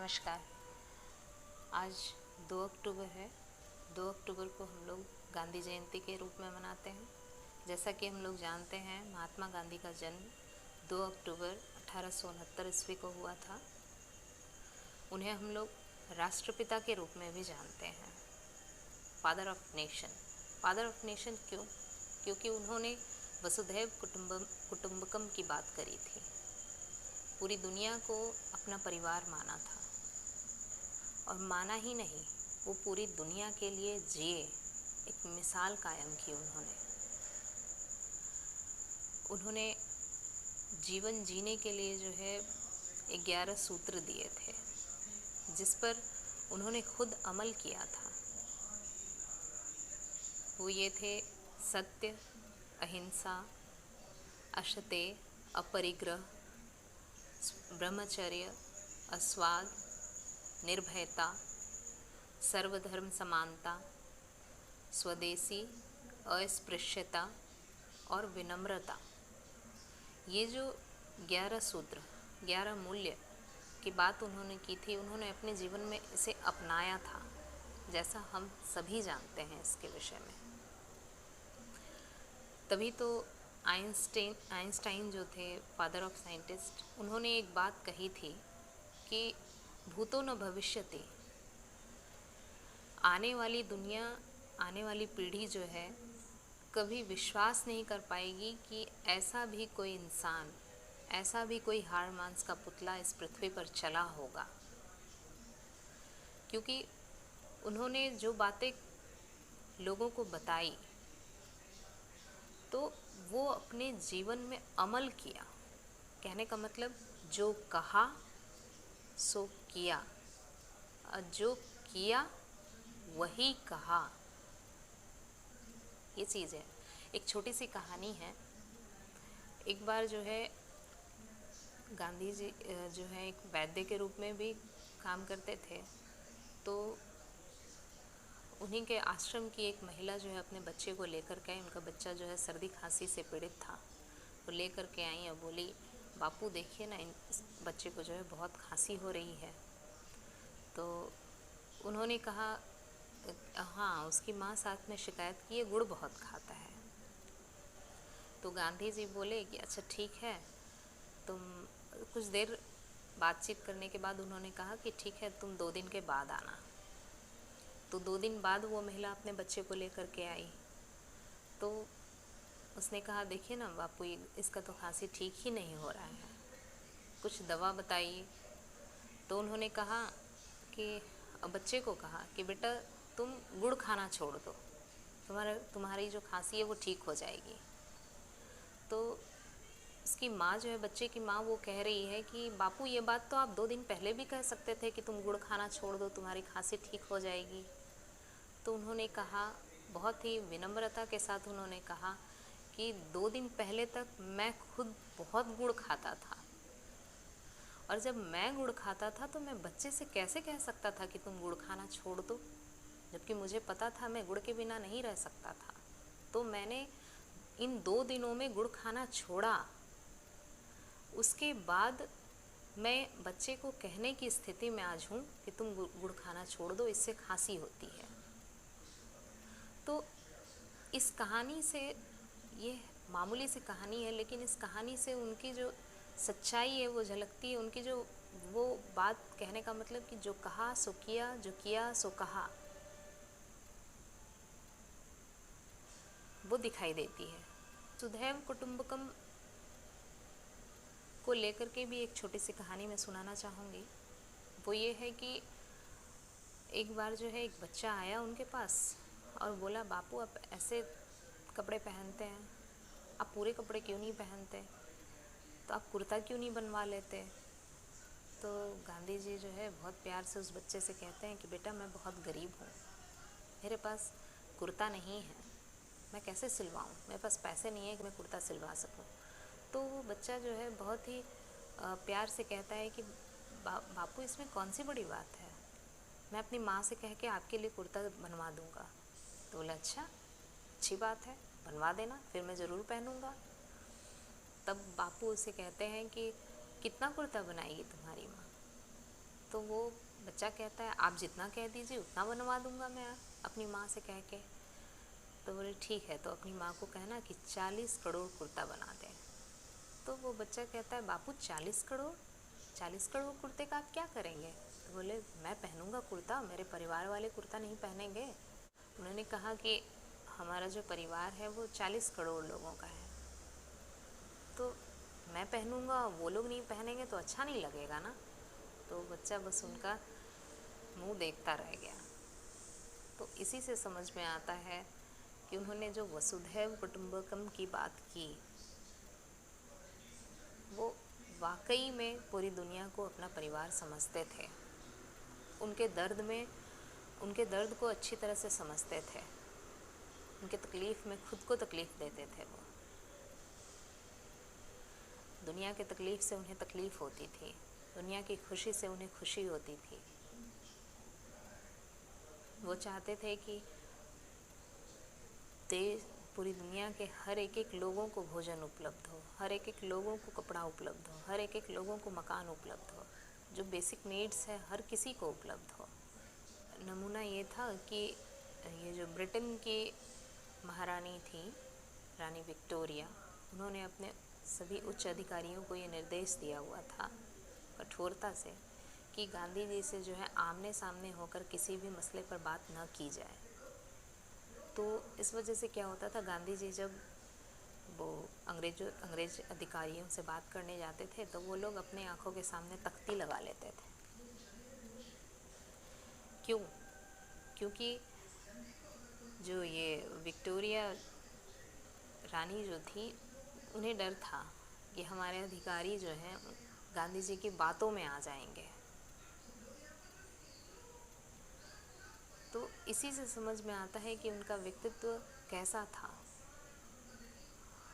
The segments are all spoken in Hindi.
नमस्कार। आज 2 अक्टूबर है। 2 अक्टूबर को हम लोग गांधी जयंती के रूप में मनाते हैं। जैसा कि हम लोग जानते हैं, महात्मा गांधी का जन्म 2 अक्टूबर 1869 ईस्वी को हुआ था। उन्हें हम लोग राष्ट्रपिता के रूप में भी जानते हैं, father of nation. Father of nation क्यों? क्योंकि उन्होंने वसुधैव कुटुंबकम की बात करी थी। पूरी दुनिया को अपना परिवार माना था, और माना ही नहीं, वो पूरी दुनिया के लिए जिए, एक मिसाल कायम की उन्होंने जीवन जीने के लिए जो है 11 सूत्र दिए थे, जिस पर उन्होंने खुद अमल किया था। वो ये थे: सत्य, अहिंसा, असत्य, अपरिग्रह, ब्रह्मचर्य, अस्वाद, निर्भयता, सर्वधर्म समानता, स्वदेशी, अस्पृश्यता और विनम्रता। ये जो 11 सूत्र, 11 मूल्य की बात उन्होंने की थी, उन्होंने अपने जीवन में इसे अपनाया था, जैसा हम सभी जानते हैं इसके विषय में। तभी तो आइंस्टाइन जो थे, फादर ऑफ साइंटिस्ट, उन्होंने एक बात कही थी कि भूतो न भविष्यति। आने वाली दुनिया, आने वाली पीढ़ी जो है, कभी विश्वास नहीं कर पाएगी कि ऐसा भी कोई इंसान, ऐसा भी कोई हाड़ मांस का पुतला इस पृथ्वी पर चला होगा। क्योंकि उन्होंने जो बातें लोगों को बताई, तो वो अपने जीवन में अमल किया। कहने का मतलब, जो कहा सो किया, और जो किया वही कहा। ये चीज़ है। एक छोटी सी कहानी है। एक बार जो है, गांधी जी जो है एक वैद्य के रूप में भी काम करते थे। तो उन्हीं के आश्रम की एक महिला जो है अपने बच्चे को लेकर के, उनका बच्चा जो है सर्दी खांसी से पीड़ित था, वो लेकर के आई और बोली, बापू देखिए ना, इस बच्चे को जो है बहुत खांसी हो रही है। तो उन्होंने कहा, हाँ, उसकी माँ साथ में शिकायत की, ये गुड़ बहुत खाता है। तो गांधी जी बोले कि अच्छा ठीक है, तुम कुछ देर बातचीत करने के बाद उन्होंने कहा कि ठीक है, तुम 2 दिन के बाद आना। तो 2 दिन बाद वो महिला अपने बच्चे को लेकर के आई। तो उसने कहा, देखिए ना बापू, इसका तो खांसी ठीक ही नहीं हो रहा है, कुछ दवा बताइए। तो उन्होंने कहा कि, बच्चे को कहा कि बेटा तुम गुड़ खाना छोड़ दो, तुम्हारी जो खांसी है वो ठीक हो जाएगी। तो उसकी माँ जो है, बच्चे की माँ, वो कह रही है कि बापू, ये बात तो आप 2 दिन पहले भी कह सकते थे कि तुम गुड़ खाना छोड़ दो, तुम्हारी खांसी ठीक हो जाएगी। तो उन्होंने कहा, बहुत ही विनम्रता के साथ उन्होंने कहा कि 2 दिन पहले तक मैं खुद बहुत गुड़ खाता था, और जब मैं गुड़ खाता था तो मैं बच्चे से कैसे कह सकता था कि तुम गुड़ खाना छोड़ दो, जबकि मुझे पता था मैं गुड़ के बिना नहीं रह सकता था। तो मैंने इन 2 दिनों में गुड़ खाना छोड़ा। उसके बाद मैं बच्चे को कहने की स्थिति में आज हूँ कि तुम गुड़ खाना छोड़ दो, इससे खांसी होती है। तो इस कहानी से, ये मामूली सी कहानी है, लेकिन इस कहानी से उनकी जो सच्चाई है वो झलकती है। उनकी जो वो बात कहने का मतलब कि जो कहा सो किया, जो किया सो कहा, वो दिखाई देती है। वसुधैव कुटुंबकम को लेकर के भी एक छोटी सी कहानी मैं सुनाना चाहूँगी। वो ये है कि एक बार जो है एक बच्चा आया उनके पास और बोला, बापू आप ऐसे कपड़े पहनते हैं, आप पूरे कपड़े क्यों नहीं पहनते, तो आप कुर्ता क्यों नहीं बनवा लेते। तो गांधी जी जो है बहुत प्यार से उस बच्चे से कहते हैं कि बेटा, मैं बहुत गरीब हूँ, मेरे पास कुर्ता नहीं है, मैं कैसे सिलवाऊँ, मेरे पास पैसे नहीं है कि मैं कुर्ता सिलवा सकूँ। तो वो बच्चा जो है बहुत ही प्यार से कहता है कि बापू, इसमें कौन सी बड़ी बात है, मैं अपनी माँ से कह के आपके लिए कुर्ता बनवा दूँगा। तो बोला, अच्छा, अच्छी बात है, बनवा देना, फिर मैं ज़रूर पहनूँगा। तब बापू उसे कहते हैं कि कितना कुर्ता बनाएगी तुम्हारी माँ। तो वो बच्चा कहता है आप जितना कह दीजिए उतना बनवा दूंगा मैं अपनी माँ से कह के। तो बोले ठीक है, तो अपनी माँ को कहना कि 40 करोड़ कुर्ता बना दें। तो वो बच्चा कहता है बापू 40 करोड़, 40 करोड़ कुर्ते का आप क्या करेंगे? तो बोले मैं पहनूंगा कुर्ता, मेरे परिवार वाले कुर्ता नहीं पहनेंगे। उन्होंने कहा कि हमारा जो परिवार है वो 40 करोड़ लोगों का है, तो मैं पहनूंगा, वो लोग नहीं पहनेंगे तो अच्छा नहीं लगेगा ना। तो बच्चा बस उनका मुंह देखता रह गया। तो इसी से समझ में आता है कि उन्होंने जो वसुधैव कुटुंबकम की बात की, वो वाकई में पूरी दुनिया को अपना परिवार समझते थे। उनके दर्द को अच्छी तरह से समझते थे। उनके तकलीफ़ में खुद को तकलीफ़ देते थे। वो दुनिया के तकलीफ़ से उन्हें तकलीफ़ होती थी, दुनिया की खुशी से उन्हें खुशी होती थी। वो चाहते थे कि देश, पूरी दुनिया के हर एक लोगों को भोजन उपलब्ध हो, हर एक लोगों को कपड़ा उपलब्ध हो, हर एक लोगों को मकान उपलब्ध हो, जो बेसिक नीड्स है हर किसी को उपलब्ध हो। नमूना ये था कि ये जो ब्रिटेन की महारानी थी, रानी विक्टोरिया, उन्होंने अपने सभी उच्च अधिकारियों को ये निर्देश दिया हुआ था कठोरता से कि गांधी जी से जो है आमने सामने होकर किसी भी मसले पर बात न की जाए। तो इस वजह से क्या होता था, गांधी जी जब वो अंग्रेज अधिकारियों से बात करने जाते थे तो वो लोग अपने आंखों के सामने तख्ती लगा लेते थे। क्यों? क्योंकि जो ये विक्टोरिया रानी जो थी, उन्हें डर था कि हमारे अधिकारी जो हैं गांधी जी की बातों में आ जाएंगे। तो इसी से समझ में आता है कि उनका व्यक्तित्व कैसा था,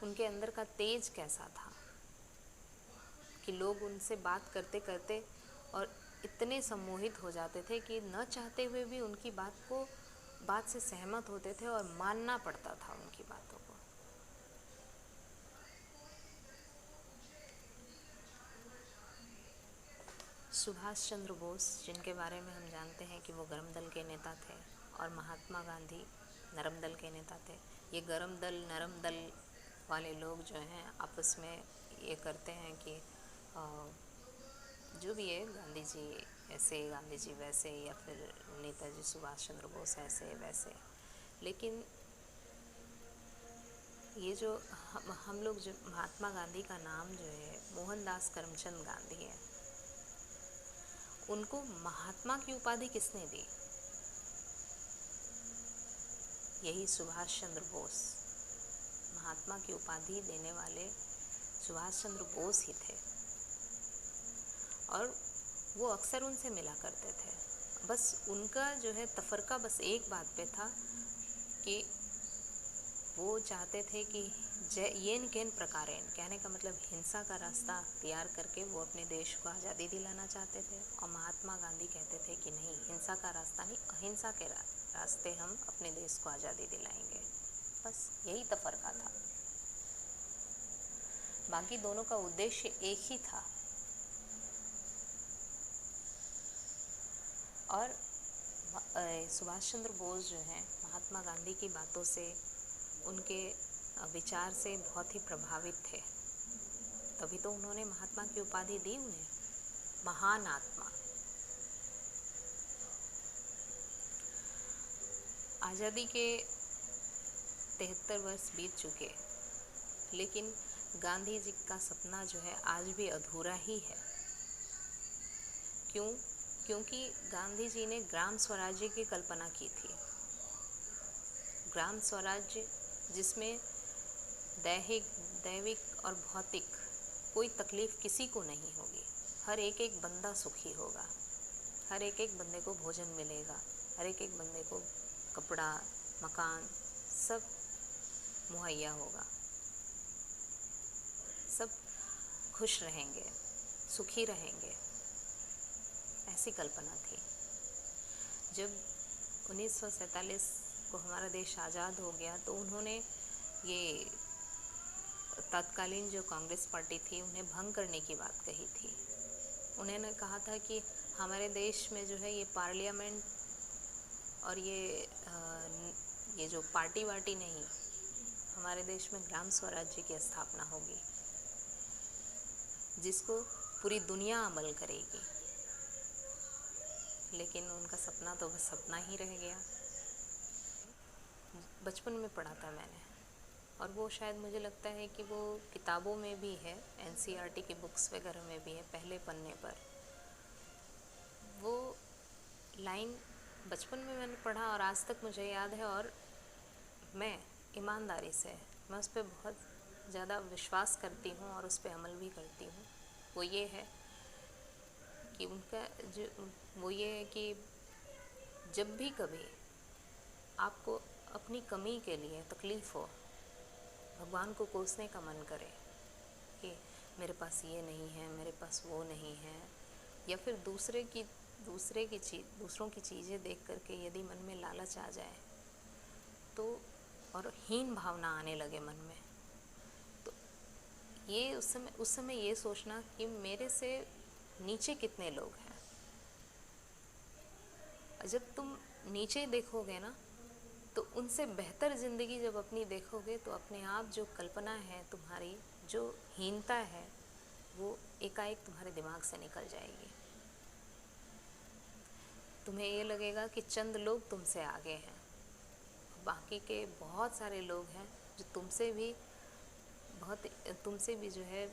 उनके अंदर का तेज कैसा था कि लोग उनसे बात करते करते और इतने सम्मोहित हो जाते थे कि न चाहते हुए भी उनकी बात से सहमत होते थे और मानना पड़ता था उनकी बातों को। सुभाष चंद्र बोस, जिनके बारे में हम जानते हैं कि वो गरम दल के नेता थे, और महात्मा गांधी नरम दल के नेता थे। ये गरम दल नरम दल वाले लोग जो हैं आपस में ये करते हैं कि जो भी है गांधी जी ऐसे, गांधी जी वैसे, या फिर नेताजी सुभाष चंद्र बोस ऐसे वैसे। लेकिन ये जो हम लोग जो महात्मा गांधी का नाम जो है मोहनदास करमचंद गांधी है, उनको महात्मा की उपाधि किसने दी? यही सुभाष चंद्र बोस। महात्मा की उपाधि देने वाले सुभाष चंद्र बोस ही थे, और वो अक्सर उनसे मिला करते थे। बस उनका जो है तफरका बस एक बात पे था कि वो चाहते थे कि येन केन प्रकारेण, कहने का मतलब हिंसा का रास्ता अख्तियार करके वो अपने देश को आज़ादी दिलाना चाहते थे। और महात्मा गांधी कहते थे कि नहीं, हिंसा का रास्ता नहीं, अहिंसा के रास्ते हम अपने देश को आज़ादी दिलाएंगे। बस यही तफरका था, बाकी दोनों का उद्देश्य एक ही था। और सुभाष चंद्र बोस जो हैं महात्मा गांधी की बातों से, उनके विचार से बहुत ही प्रभावित थे, तभी तो उन्होंने महात्मा की उपाधि दी उन्हें, महान आत्मा। आज़ादी के 73 वर्ष बीत चुके, लेकिन गांधी जी का सपना जो है आज भी अधूरा ही है। क्यों? क्योंकि गांधी जी ने ग्राम स्वराज्य की कल्पना की थी। ग्राम स्वराज्य जिसमें दैविक और भौतिक कोई तकलीफ़ किसी को नहीं होगी, हर एक बंदा सुखी होगा, हर एक बंदे को भोजन मिलेगा, हर एक बंदे को कपड़ा, मकान सब मुहैया होगा, सब खुश रहेंगे, सुखी रहेंगे, ऐसी कल्पना थी। जब 1947 को हमारा देश आज़ाद हो गया तो उन्होंने ये तत्कालीन जो कांग्रेस पार्टी थी उन्हें भंग करने की बात कही थी। उन्होंने कहा था कि हमारे देश में जो है ये पार्लियामेंट और ये जो पार्टी वार्टी नहीं, हमारे देश में ग्राम स्वराज्य की स्थापना होगी जिसको पूरी दुनिया अमल करेगी। लेकिन उनका सपना तो बस सपना ही रह गया। बचपन में पढ़ा था मैंने, और वो शायद मुझे लगता है कि वो किताबों में भी है, एनसीईआरटी की बुक्स वगैरह में भी है। पहले पन्ने पर वो लाइन बचपन में मैंने पढ़ा और आज तक मुझे याद है, और मैं ईमानदारी से मैं उस पर बहुत ज़्यादा विश्वास करती हूँ और उस पर अमल भी करती हूँ। वो ये है कि वो ये है कि जब भी कभी आपको अपनी कमी के लिए तकलीफ़ हो, भगवान को कोसने का मन करे कि मेरे पास ये नहीं है, मेरे पास वो नहीं है, या फिर दूसरों की चीज़ें देख करके यदि मन में लालच आ जाए तो, और हीन भावना आने लगे मन में, तो ये उस समय ये सोचना कि मेरे से नीचे कितने लोग हैं। जब तुम नीचे देखोगे ना, तो उनसे बेहतर ज़िंदगी जब अपनी देखोगे तो अपने आप जो कल्पना है तुम्हारी, जो हीनता है, वो एकाएक तुम्हारे दिमाग से निकल जाएगी। तुम्हें ये लगेगा कि चंद लोग तुमसे आगे हैं, बाकी के बहुत सारे लोग हैं जो तुमसे भी जो है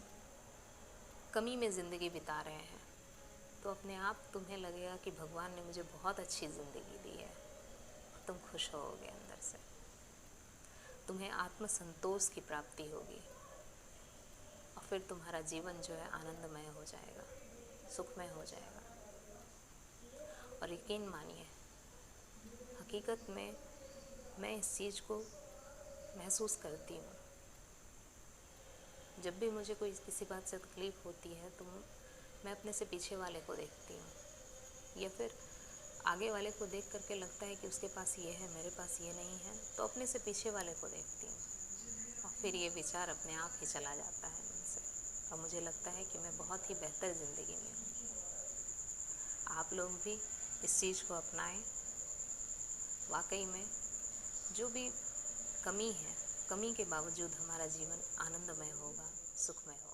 कमी में ज़िंदगी बिता रहे हैं। तो अपने आप तुम्हें लगेगा कि भगवान ने मुझे बहुत अच्छी ज़िंदगी दी है, और तुम खुश होगे अंदर से। तुम्हें आत्मसंतोष की प्राप्ति होगी, और फिर तुम्हारा जीवन जो है आनंदमय हो जाएगा, सुखमय हो जाएगा। और यकीन मानिए, हकीकत में मैं इस चीज़ को महसूस करती हूँ। जब भी मुझे कोई किसी बात से तकलीफ़ होती है तो मैं अपने से पीछे वाले को देखती हूँ, या फिर आगे वाले को देख करके लगता है कि उसके पास ये है, मेरे पास ये नहीं है, तो अपने से पीछे वाले को देखती हूँ, और फिर ये विचार अपने आप ही चला जाता है मन से, और मुझे लगता है कि मैं बहुत ही बेहतर ज़िंदगी में हूँ। आप लोग भी इस चीज़ को अपनाएं। वाकई में जो भी कमी है, कमी के बावजूद हमारा जीवन आनंदमय होगा, सुखमय होगा।